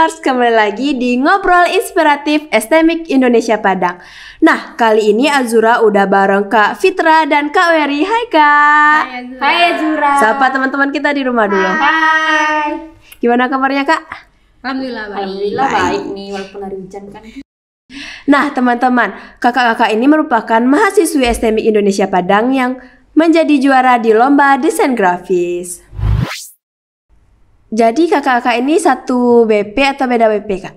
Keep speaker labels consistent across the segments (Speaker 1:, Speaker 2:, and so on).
Speaker 1: Dreamers, kembali lagi di Ngobrol Inspiratif STMIC Indonesia Padang. Nah, kali ini Azura udah bareng Kak Fitra dan Kak Wery. Hai Kak.
Speaker 2: Hai Azura.
Speaker 1: Sapa teman-teman kita di rumah dulu.
Speaker 2: Hai.
Speaker 1: Gimana kabarnya Kak?
Speaker 2: Alhamdulillah baik. Alhamdulillah baik nih, walaupun hari hujan kan.
Speaker 1: Nah teman-teman, kakak-kakak ini merupakan mahasiswi STMIC Indonesia Padang yang menjadi juara di lomba desain grafis. Jadi kakak-kakak ini satu BP atau beda BP Kak?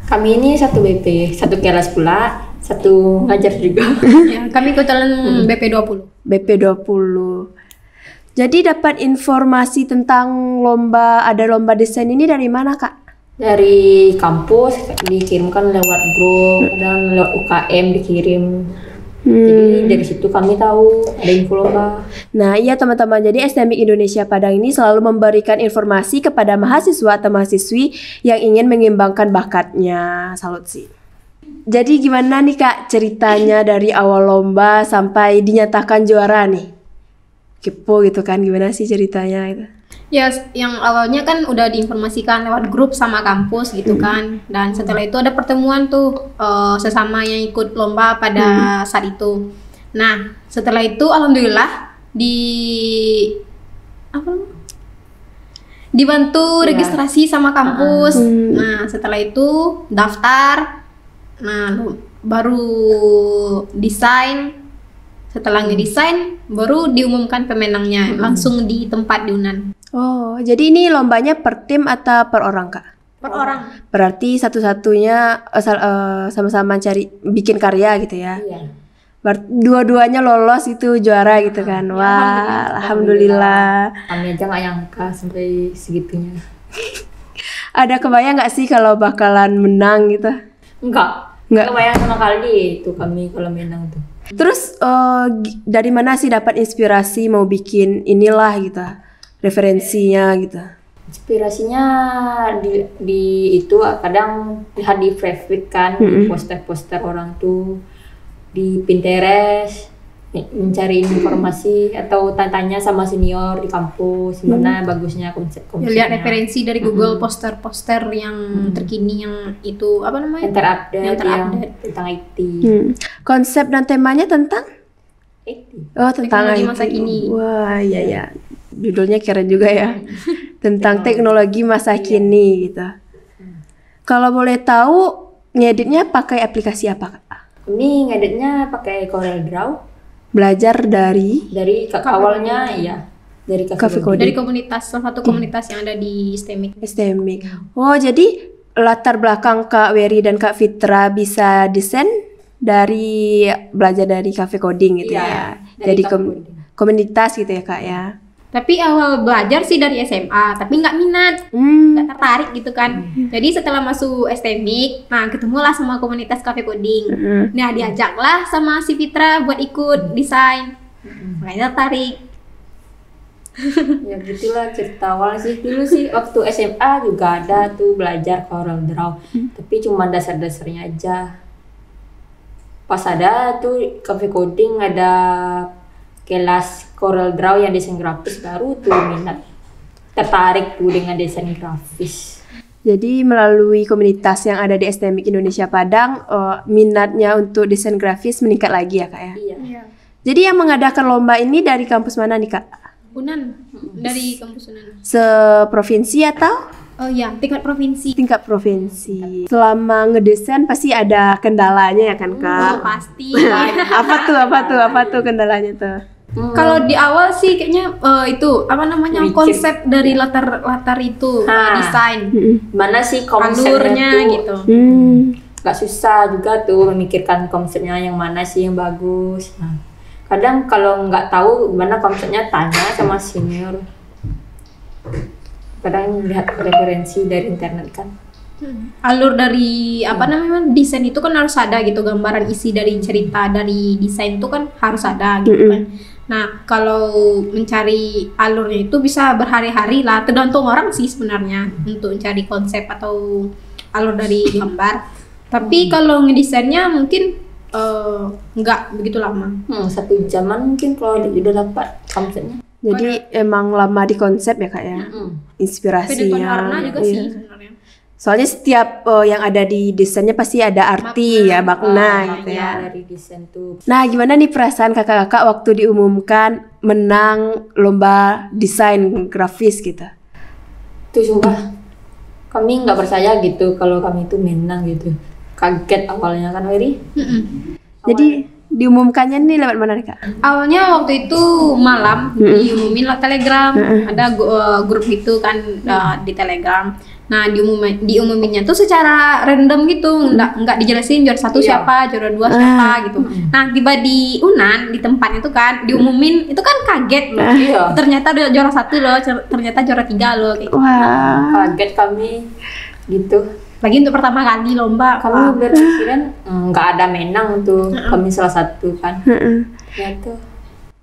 Speaker 2: Kami ini satu BP, satu kelas pula, satu ngajar juga. Ya, kami kebetulan BP 20.
Speaker 1: BP 20. Jadi dapat informasi tentang ada lomba desain ini dari mana Kak?
Speaker 2: Dari kampus dikirimkan lewat grup dan lewat UKM dikirim. Jadi dari situ kami tahu ada info lomba.
Speaker 1: Nah iya teman-teman, jadi STMIC Indonesia Padang ini selalu memberikan informasi kepada mahasiswa atau mahasiswi yang ingin mengembangkan bakatnya. Salut sih. Jadi gimana nih Kak ceritanya dari awal lomba sampai dinyatakan juara nih? Kepo gitu kan, gimana sih ceritanya itu?
Speaker 3: Ya, yang awalnya kan udah diinformasikan lewat grup sama kampus gitu kan. Dan setelah itu ada pertemuan tuh sesama yang ikut lomba pada saat itu. Nah, setelah itu alhamdulillah dibantu registrasi sama kampus. Nah, setelah itu daftar. Nah, baru desain. Setelah ngedesain baru diumumkan pemenangnya langsung di tempat di Unan.
Speaker 1: Oh, jadi ini lombanya per tim atau per orang Kak?
Speaker 3: Per orang.
Speaker 1: Berarti satu-satunya sama-sama cari bikin karya gitu ya?
Speaker 2: Iya.
Speaker 1: Dua-duanya lolos itu juara gitu kan? Wah, alhamdulillah.
Speaker 2: Kami aja nggak nyangka sampai segitunya.
Speaker 1: Ada kebayang nggak sih kalau bakalan menang gitu?
Speaker 2: Enggak kebayang sama kali itu kami kalau menang tuh.
Speaker 1: Terus dari mana sih dapat inspirasi mau bikin inilah gitu, referensinya gitu?
Speaker 2: Inspirasinya di itu kadang lihat di Facebook kan, di poster-poster orang tuh di Pinterest, mencari informasi atau tanya sama senior di kampus mana bagusnya konsepnya.
Speaker 3: Lihat referensi dari Google poster-poster yang terkini yang itu apa namanya?
Speaker 2: Yang terupdate tentang IT.
Speaker 1: Konsep dan temanya tentang
Speaker 2: IT.
Speaker 1: Oh, tentang
Speaker 3: teknologi
Speaker 1: IT.
Speaker 3: masa kini.
Speaker 1: Wah, iya ya. Judulnya keren juga ya. Tentang teknologi masa kini gitu. Kalau boleh tahu ngeditnya pakai aplikasi apa Kak?
Speaker 2: Ini ngeditnya pakai Corel Draw.
Speaker 1: Belajar dari
Speaker 2: awalnya ya dari Cafe Coding.
Speaker 3: Dari komunitas, salah satu komunitas yang ada di
Speaker 1: STMIC. Oh, jadi latar belakang Kak Wery dan Kak Fitra bisa desain dari belajar dari Cafe Coding gitu ya. Jadi komunitas gitu ya Kak ya.
Speaker 3: Tapi awal belajar sih dari SMA, tapi nggak minat, nggak tertarik gitu kan. Jadi setelah masuk STMIC, nah ketemulah sama komunitas Cafe Coding. Nah diajaklah sama si Fitra buat ikut desain, makanya tertarik.
Speaker 2: Ya gitulah cerita awal sih. Dulu sih waktu SMA juga ada tuh belajar Corel Draw, tapi cuma dasar-dasarnya aja. Pas ada tuh Cafe Coding ada kelas Corel Draw yang desain grafis, baru tuh minat, tertarik tuh dengan desain grafis.
Speaker 1: Jadi melalui komunitas yang ada di STMIC Indonesia Padang, minatnya untuk desain grafis meningkat lagi ya Kak ya?
Speaker 3: Iya.
Speaker 1: Jadi yang mengadakan lomba ini dari kampus mana nih Kak?
Speaker 3: Unan, dari kampus Unan.
Speaker 1: Seprovinsi atau?
Speaker 3: Oh iya, tingkat provinsi.
Speaker 1: Tingkat provinsi. Selama ngedesain pasti ada kendalanya ya kan Kak?
Speaker 3: Oh pasti.
Speaker 1: Apa tuh kendalanya tuh?
Speaker 3: Kalau di awal sih kayaknya itu apa namanya konsep dari latar itu desain.
Speaker 2: Mana sih konsepnya
Speaker 3: alurnya
Speaker 2: tuh,
Speaker 3: gitu.
Speaker 2: Gak susah juga tuh memikirkan konsepnya yang mana sih yang bagus. Nah, kadang kalau nggak tahu gimana konsepnya tanya sama senior. Kadang lihat referensi dari internet kan.
Speaker 3: Alur dari apa namanya desain itu kan harus ada gitu, gambaran isi dari cerita dari desain itu kan harus ada gitu kan. Nah kalau mencari alurnya itu bisa berhari-hari lah, tergantung orang sih sebenarnya untuk mencari konsep atau alur dari gambar. Tapi kalau ngedesainnya mungkin nggak begitu lama.
Speaker 2: 1 jaman mungkin kalau udah dapat konsepnya.
Speaker 1: Jadi emang lama di konsep ya Kak ya? Inspirasinya.
Speaker 3: Warna juga sih sebenarnya.
Speaker 1: Soalnya setiap yang ada di desainnya pasti ada arti ya, makna gitu ya.
Speaker 2: Dari desain tuh.
Speaker 1: Nah, gimana nih perasaan kakak-kakak waktu diumumkan menang lomba desain grafis gitu?
Speaker 2: Tuh sumpah, kami nggak percaya gitu kalau kami itu menang gitu. Kaget awalnya kan Weri.
Speaker 1: Jadi diumumkannya nih lewat mana nih kak?
Speaker 3: Awalnya waktu itu malam diumumin lewat Telegram, ada grup gitu kan di Telegram. Nah diumuminnya tuh secara random gitu, nggak dijelasin juara 1 siapa, juara 2 siapa gitu. Nah tiba di Unan di tempatnya tuh kan diumumin, itu kan kaget loh.
Speaker 2: Iya.
Speaker 3: Ternyata udah juara 1 loh, ternyata juara 3 loh. Kayak.
Speaker 1: Wah.
Speaker 2: Kaget kami gitu.
Speaker 3: Lagi untuk pertama kali lomba.
Speaker 2: Kami berpikiran nggak ada menang tuh, kami salah satu kan. Ya tuh.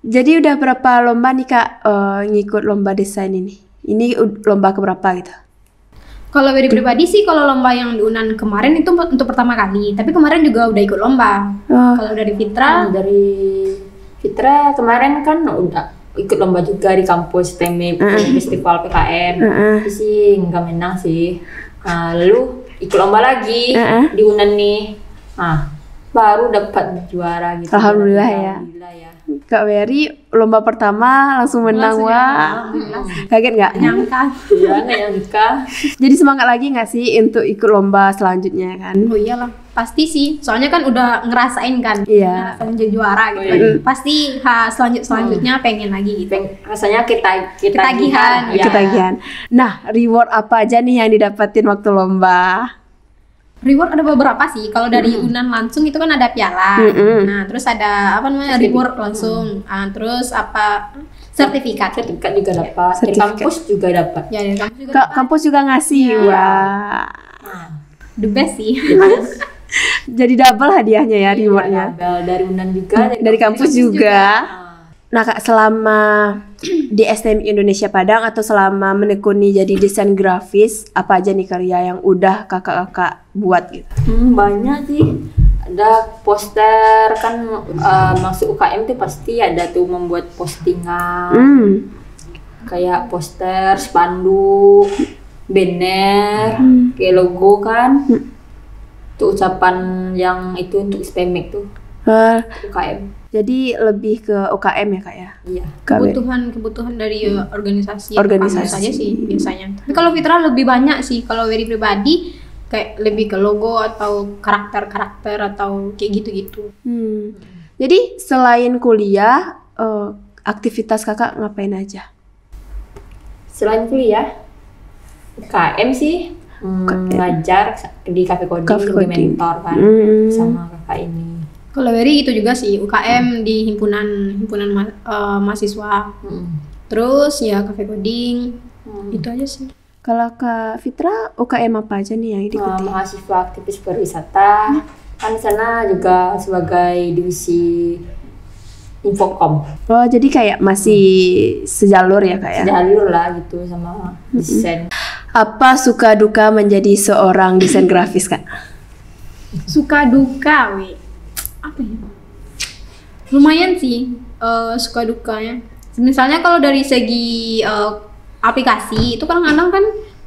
Speaker 1: Jadi udah berapa lomba nih kak ngikut lomba desain ini? Ini lomba keberapa gitu?
Speaker 3: Kalau dari pribadi sih, kalau lomba yang di Unan kemarin itu untuk pertama kali. Tapi kemarin juga udah ikut lomba. Kalau dari Fitra,
Speaker 2: Dari Fitra kemarin kan udah ikut lomba juga di kampus TMI festival PKM. Itu sih nggak menang sih. Lalu ikut lomba lagi di Unan nih. Nah, baru dapat juara gitu.
Speaker 1: Alhamdulillah ya.
Speaker 2: Alhamdulillah ya.
Speaker 1: Kak Wery lomba pertama langsung menang, wah. Kaget nggak?
Speaker 3: nyangka.
Speaker 2: Gimana ya Mika?
Speaker 1: Jadi semangat lagi nggak sih untuk ikut lomba selanjutnya kan?
Speaker 3: Oh iyalah, pasti sih. Soalnya kan udah ngerasain kan.
Speaker 1: Iya.
Speaker 3: Ngerasain jadi juara gitu. Pasti selanjutnya pengen lagi gitu.
Speaker 2: Rasanya
Speaker 3: Ketagihan.
Speaker 2: Ya.
Speaker 1: Ketagihan. Nah, reward apa aja nih yang didapetin waktu lomba?
Speaker 3: Reward ada beberapa sih. Kalau dari Unan langsung itu kan ada piala. Nah, terus ada apa namanya? Reward langsung. Terus apa? Sertifikat.
Speaker 2: Sertifikat juga dapat. Dari
Speaker 1: Sertifikat.
Speaker 2: kampus juga dapat.
Speaker 3: Ya, dari kampus juga
Speaker 1: Kak,
Speaker 3: dapat.
Speaker 1: kampus juga ngasih, wah.
Speaker 3: The best sih.
Speaker 1: Jadi double hadiahnya ya rewardnya.
Speaker 2: Dari Unan juga.
Speaker 1: Dari kampus juga. Nah kak, selama di STMI Indonesia Padang atau selama menekuni jadi desain grafis, apa aja nih karya yang udah kakak-kakak buat gitu?
Speaker 2: Banyak sih. Ada poster kan masuk UKM tuh pasti ada tuh membuat postingan. Kayak poster, spanduk, banner, kayak logo kan. Tuh ucapan yang itu untuk SPMIC tuh UKM.
Speaker 1: Jadi lebih ke UKM ya kak ya?
Speaker 2: Iya.
Speaker 1: Kak Wery.
Speaker 3: Kebutuhan dari organisasi
Speaker 1: Organisasi.
Speaker 3: saja sih biasanya. Tapi kalau Fitra lebih banyak sih. Kalau Wery pribadi kayak lebih ke logo atau karakter atau kayak gitu-gitu.
Speaker 1: Jadi selain kuliah, aktivitas kakak ngapain aja?
Speaker 2: Selain kuliah, UKM sih ngajar di cafe coding, sebagai mentor kan sama kakak ini.
Speaker 3: Kalau Wery itu juga sih UKM di himpunan mahasiswa. Terus ya cafe coding. Itu aja sih.
Speaker 1: Kalau Kak Fitra, UKM apa aja nih yang diikuti?
Speaker 2: Mahasiswa aktivis pariwisata. Kan di sana juga sebagai divisi Infokom.
Speaker 1: Oh, jadi kayak masih sejalur ya kak ya?
Speaker 2: Jalur lah gitu sama desain.
Speaker 1: Apa suka duka menjadi seorang desain grafis kak?
Speaker 3: Suka duka, apa ya? Lumayan sih suka dukanya. Misalnya kalau dari segi aplikasi itu kadang-kadang kan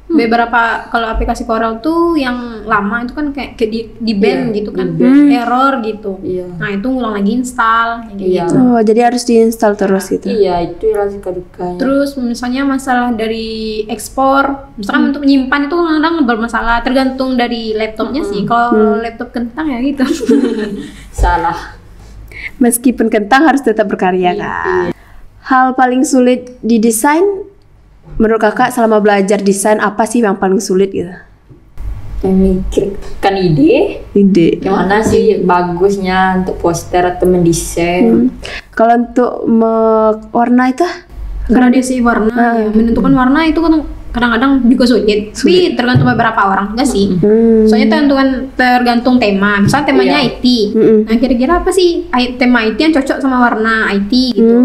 Speaker 3: beberapa, kalau aplikasi Corel tuh yang lama itu kan kayak di ban gitu kan, error gitu. Nah itu ngulang lagi install kayak gitu.
Speaker 1: Oh, jadi harus diinstal terus gitu?
Speaker 2: Iya, itu yang suka dukanya.
Speaker 3: Terus misalnya masalah dari ekspor, misalkan untuk menyimpan itu kadang-kadang bermasalah, tergantung dari laptopnya sih. Kalau laptop kentang ya gitu.
Speaker 2: Salah.
Speaker 1: Meskipun kentang harus tetap berkarya kak. Hal paling sulit di desain menurut kakak selama belajar desain apa sih yang paling sulit gitu?
Speaker 2: Memikirkan ide. Gimana sih bagusnya untuk poster atau mendesain.
Speaker 1: Kalau untuk warna itu?
Speaker 3: Gradasi warna, ya. Menentukan warna itu kadang-kadang juga sulit. Tapi tergantung beberapa orang juga sih. Soalnya tergantung tema. Misalnya temanya IT. Nah kira-kira apa sih tema IT yang cocok sama warna IT gitu?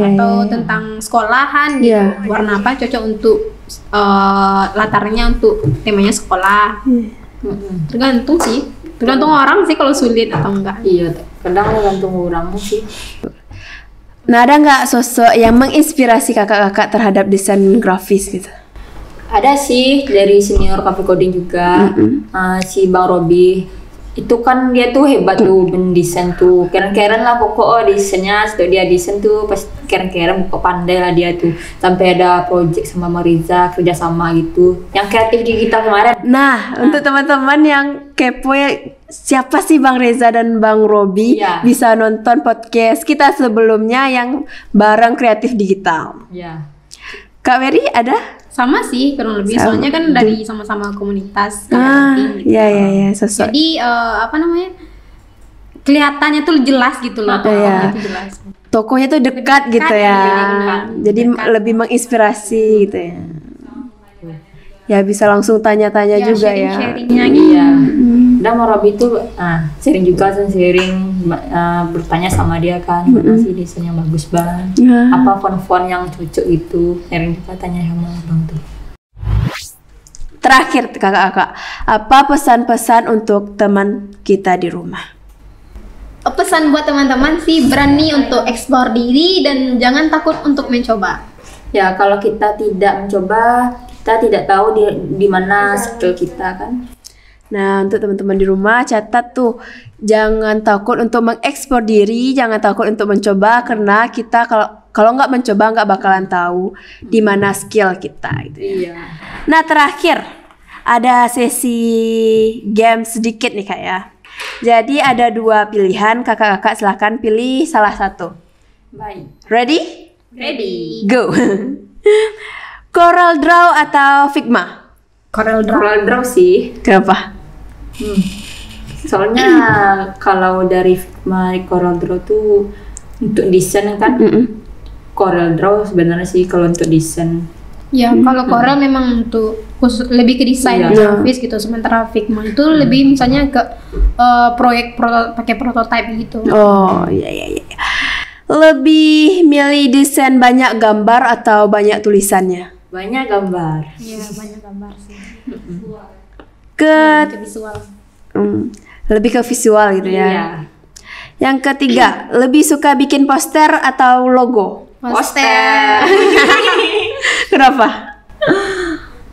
Speaker 3: Atau tentang sekolahan gitu. Warna apa cocok untuk latarnya untuk temanya sekolah. Tergantung sih. Tergantung orang sih kalau sulit atau enggak.
Speaker 2: Iya, kadang tergantung orang sih.
Speaker 1: Nah ada nggak sosok yang menginspirasi kakak-kakak terhadap desain grafis gitu?
Speaker 2: Ada sih dari senior Cafe Coding juga, si Bang Robi. Itu kan dia tuh hebat tuh mendesain tuh. Keren-keren lah pokok desainnya. Setelah dia desain tuh pas keren-keren, pokok pandai lah dia tuh. Sampai ada project sama Mariza kerjasama gitu. Yang kreatif digital kemarin.
Speaker 1: Nah, untuk teman-teman yang kepo ya, siapa sih Bang Reza dan Bang Robi,
Speaker 2: Iya.
Speaker 1: bisa nonton podcast kita sebelumnya yang bareng kreatif digital.
Speaker 2: Ya.
Speaker 1: Kak Mary ada?
Speaker 3: Sama sih kurang lebih,
Speaker 1: Sama.
Speaker 3: soalnya kan dari sama-sama komunitas
Speaker 1: Ah,
Speaker 3: coding gitu.
Speaker 1: ya sosok.
Speaker 3: Jadi apa namanya, kelihatannya tuh jelas gitu loh,
Speaker 1: Iya.
Speaker 3: tokohnya tuh jelas.
Speaker 1: Tokohnya tuh dekat gitu ya.
Speaker 3: dekat.
Speaker 1: Jadi lebih menginspirasi gitu ya. Ya bisa langsung tanya-tanya juga ya.
Speaker 3: Sharing-sharingnya gitu.
Speaker 2: Iya. Dan mau Robi tuh sharing juga kan, sharing bertanya sama dia kan, mana sih desain yang bagus banget,
Speaker 1: Ya.
Speaker 2: apa font-font yang cocok itu, sharing juga tanya sama abang tuh.
Speaker 1: Terakhir kakak-kakak, apa pesan-pesan untuk teman kita di rumah?
Speaker 3: Pesan buat teman-teman sih, berani untuk eksplor diri dan jangan takut untuk mencoba.
Speaker 2: Ya kalau kita tidak mencoba, kita tidak tahu di mana skill kita kan.
Speaker 1: Nah, untuk teman-teman di rumah catat tuh, jangan takut untuk mengekspor diri, jangan takut untuk mencoba, karena kita kalau nggak mencoba nggak bakalan tahu di mana skill kita gitu.
Speaker 2: Iya.
Speaker 1: Nah, terakhir ada sesi game sedikit nih Kak ya. Jadi ada 2 pilihan, kakak-kakak silahkan pilih salah satu.
Speaker 2: Baik.
Speaker 1: Ready?
Speaker 3: Ready?
Speaker 1: Go. Coral Draw atau Figma?
Speaker 3: Corel Draw.
Speaker 2: Coral Draw sih.
Speaker 1: Kenapa?
Speaker 2: Soalnya kalau dari Figma Coral Draw tuh untuk desain kan, Coral Draw sebenarnya sih kalau untuk desain.
Speaker 3: Ya, kalau Corel memang untuk khusus lebih ke desain
Speaker 2: Iya.
Speaker 3: grafis gitu, sementara Figma itu lebih misalnya ke proyek pakai prototype gitu.
Speaker 1: Oh, iya. Lebih milih desain banyak gambar atau banyak tulisannya?
Speaker 2: Banyak gambar.
Speaker 3: Iya, banyak gambar sih.
Speaker 1: Ke
Speaker 3: Ke visual.
Speaker 1: lebih ke visual gitu ya.
Speaker 2: Iya.
Speaker 1: Yang ketiga, lebih suka bikin poster atau logo?
Speaker 2: Poster.
Speaker 1: Kenapa?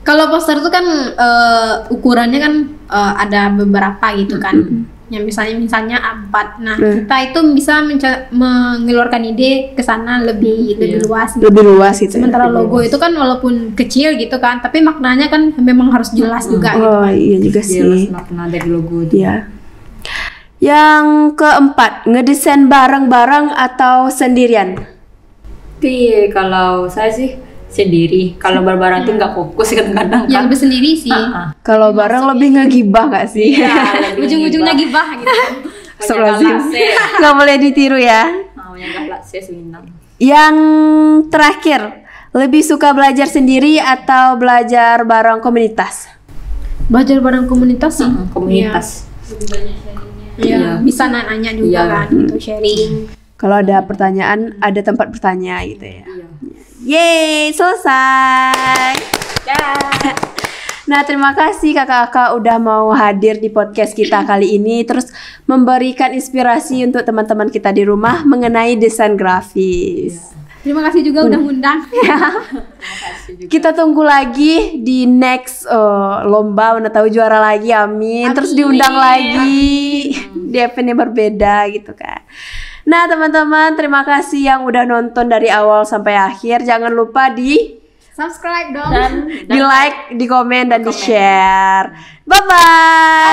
Speaker 3: Kalau poster itu kan ukurannya kan ada beberapa gitu kan. Yang misalnya A4. Nah, kita itu bisa mengeluarkan ide ke sana lebih luas. Gitu.
Speaker 1: Lebih luas gitu.
Speaker 3: Sementara logo itu kan walaupun kecil gitu kan, tapi maknanya kan memang harus jelas juga gitu.
Speaker 1: Oh, iya juga
Speaker 2: Jelas
Speaker 1: sih.
Speaker 2: makna dari logo itu.
Speaker 1: Iya. Yang keempat, ngedesain bareng-bareng atau sendirian?
Speaker 2: Tapi kalau saya sih sendiri. Kalau bareng-bareng tuh nggak fokus kadang-kadang
Speaker 3: Yang
Speaker 2: kan.
Speaker 3: lebih sendiri sih.
Speaker 1: Kalau bareng lebih ngegibah gak sih?
Speaker 2: Iya,
Speaker 3: Ujung-ujungnya gibah gitu.
Speaker 1: Astagfirullahaladzim. Nggak boleh ditiru ya.
Speaker 2: Yang galak saya sebenarnya.
Speaker 1: Yang terakhir, lebih suka belajar sendiri atau belajar bareng komunitas?
Speaker 3: Belajar bareng komunitas sih.
Speaker 2: Komunitas.
Speaker 3: Iya, bisa nanya juga
Speaker 2: Iya.
Speaker 3: kan gitu, sharing.
Speaker 1: Kalau ada pertanyaan, ada tempat bertanya gitu ya.
Speaker 2: Iya.
Speaker 1: Yeay, selesai.
Speaker 2: Ya.
Speaker 1: Nah, terima kasih kakak-kakak udah mau hadir di podcast kita kali ini, terus memberikan inspirasi untuk teman-teman kita di rumah mengenai desain grafis.
Speaker 3: Terima kasih juga udah ngundang.
Speaker 1: Kita tunggu lagi di next lomba, mana tahu juara lagi, amin. Terus diundang lagi di event yang berbeda gitu kan. Nah teman-teman, terima kasih yang udah nonton dari awal sampai akhir. Jangan lupa di
Speaker 3: Subscribe dong.
Speaker 2: Dan
Speaker 1: like, di komen dan di share. Bye bye.